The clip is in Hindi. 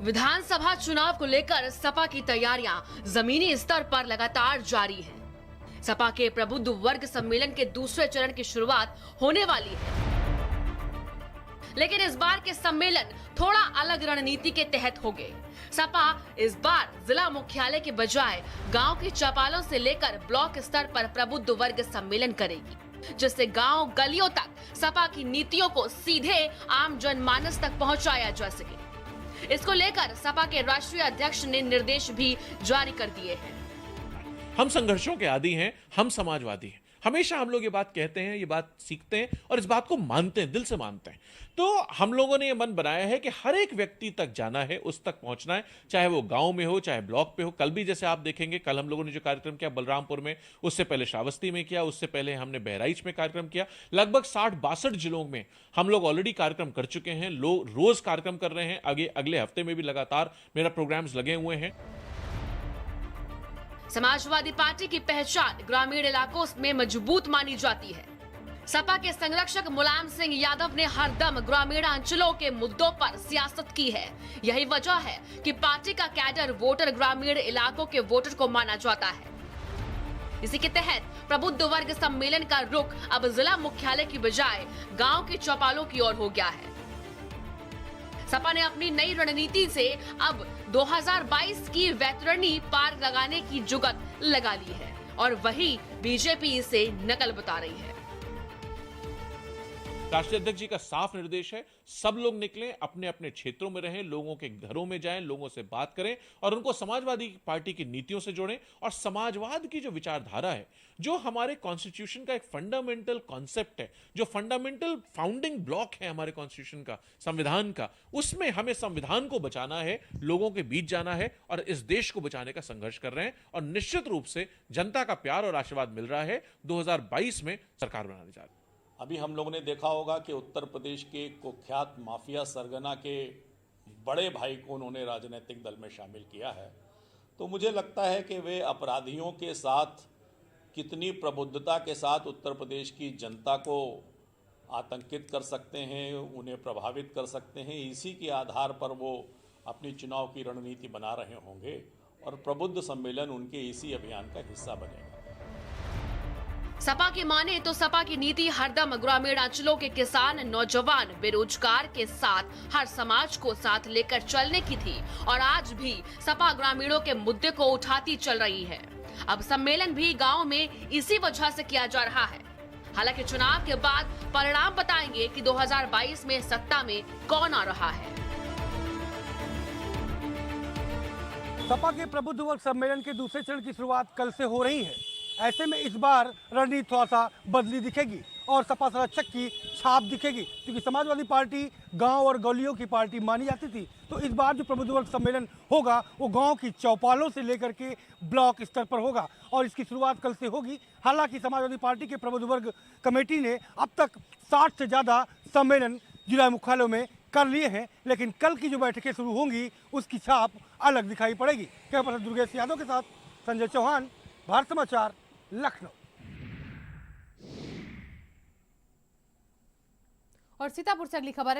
विधानसभा चुनाव को लेकर सपा की तैयारियां जमीनी स्तर पर लगातार जारी है। सपा के प्रबुद्ध वर्ग सम्मेलन के दूसरे चरण की शुरुआत होने वाली है, लेकिन इस बार के सम्मेलन थोड़ा अलग रणनीति के तहत होंगे। सपा इस बार जिला मुख्यालय के बजाय गांव के चौपालों से लेकर ब्लॉक स्तर पर प्रबुद्ध वर्ग सम्मेलन करेगी, जिससे गांव गलियों तक सपा की नीतियों को सीधे आम जनमानस तक पहुंचाया जा सके। इसको लेकर सपा के राष्ट्रीय अध्यक्ष ने निर्देश भी जारी कर दिए हैं। हम संघर्षों के आदी हैं, हम समाजवादी हैं। हमेशा हम लोग ये बात कहते हैं, ये बात सीखते हैं और इस बात को मानते हैं, दिल से मानते हैं। तो हम लोगों ने ये मन बनाया है कि हर एक व्यक्ति तक जाना है, उस तक पहुंचना है, चाहे वो गांव में हो, चाहे ब्लॉक पे हो। कल भी जैसे आप देखेंगे, कल हम लोगों ने जो कार्यक्रम किया बलरामपुर में, उससे पहले श्रावस्ती में किया, उससे पहले हमने बहराइच में कार्यक्रम किया। लगभग 60-62 जिलों में हम लोग ऑलरेडी कार्यक्रम कर चुके हैं। लोग रोज कार्यक्रम कर रहे हैं। आगे अगले हफ्ते में भी लगातार मेरा प्रोग्राम्स लगे हुए हैं। समाजवादी पार्टी की पहचान ग्रामीण इलाकों में मजबूत मानी जाती है। सपा के संरक्षक मुलायम सिंह यादव ने हरदम ग्रामीण अंचलों के मुद्दों पर सियासत की है। यही वजह है कि पार्टी का कैडर वोटर ग्रामीण इलाकों के वोटर को माना जाता है। इसी के तहत प्रबुद्ध वर्ग सम्मेलन का रुख अब जिला मुख्यालय की बजाय गांव के चौपालों की ओर हो गया है। सपा ने अपनी नई रणनीति से अब 2022 की वैतरणी पार लगाने की जुगत लगा ली है और वही बीजेपी इसे नकल बता रही है। राष्ट्रीय अध्यक्ष जी का साफ निर्देश है, सब लोग निकलें, अपने अपने क्षेत्रों में रहें, लोगों के घरों में जाएं, लोगों से बात करें और उनको समाजवादी पार्टी की नीतियों से जोड़ें। और समाजवाद की जो विचारधारा है, जो हमारे कॉन्स्टिट्यूशन का एक फंडामेंटल कॉन्सेप्ट है, जो फंडामेंटल फाउंडिंग ब्लॉक है हमारे कॉन्स्टिट्यूशन का, संविधान का, उसमें हमें संविधान को बचाना है, लोगों के बीच जाना है और इस देश को बचाने का संघर्ष कर रहे हैं। और निश्चित रूप से जनता का प्यार और आशीर्वाद मिल रहा है। 2022 में सरकार बनाने जा रही है। अभी हम लोगों ने देखा होगा कि उत्तर प्रदेश के कुख्यात माफिया सरगना के बड़े भाई को उन्होंने राजनीतिक दल में शामिल किया है। तो मुझे लगता है कि वे अपराधियों के साथ कितनी प्रबुद्धता के साथ उत्तर प्रदेश की जनता को आतंकित कर सकते हैं, उन्हें प्रभावित कर सकते हैं, इसी के आधार पर वो अपनी चुनाव की रणनीति बना रहे होंगे और प्रबुद्ध सम्मेलन उनके इसी अभियान का हिस्सा बनेगा। सपा की माने तो सपा की नीति हरदम ग्रामीण अंचलों के किसान, नौजवान, बेरोजगार के साथ हर समाज को साथ लेकर चलने की थी और आज भी सपा ग्रामीणों के मुद्दे को उठाती चल रही है। अब सम्मेलन भी गांव में इसी वजह से किया जा रहा है। हालांकि चुनाव के बाद परिणाम बताएंगे कि 2022 में सत्ता में कौन आ रहा है। सपा के प्रबुद्ध वर्ग सम्मेलन के दूसरे चरण की शुरुआत कल से हो रही है। ऐसे में इस बार रणनीति थोड़ा सा बदली दिखेगी और सपा संरक्षक की छाप दिखेगी, क्योंकि समाजवादी पार्टी गांव और गलियों की पार्टी मानी जाती थी। तो इस बार जो प्रबुद्ध वर्ग सम्मेलन होगा वो गांव की चौपालों से लेकर के ब्लॉक स्तर पर होगा और इसकी शुरुआत कल से होगी। हालांकि समाजवादी पार्टी के प्रबुद्ध वर्ग कमेटी ने अब तक 60 से ज़्यादा सम्मेलन जिला मुख्यालयों में कर लिए हैं, लेकिन कल की जो बैठकें शुरू होंगी उसकी छाप अलग दिखाई पड़ेगी। कैमरा पर्सन दुर्गेश यादव के साथ संजय चौहान, भारत समाचार, लखनऊ। और सीतापुर से अगली खबर है।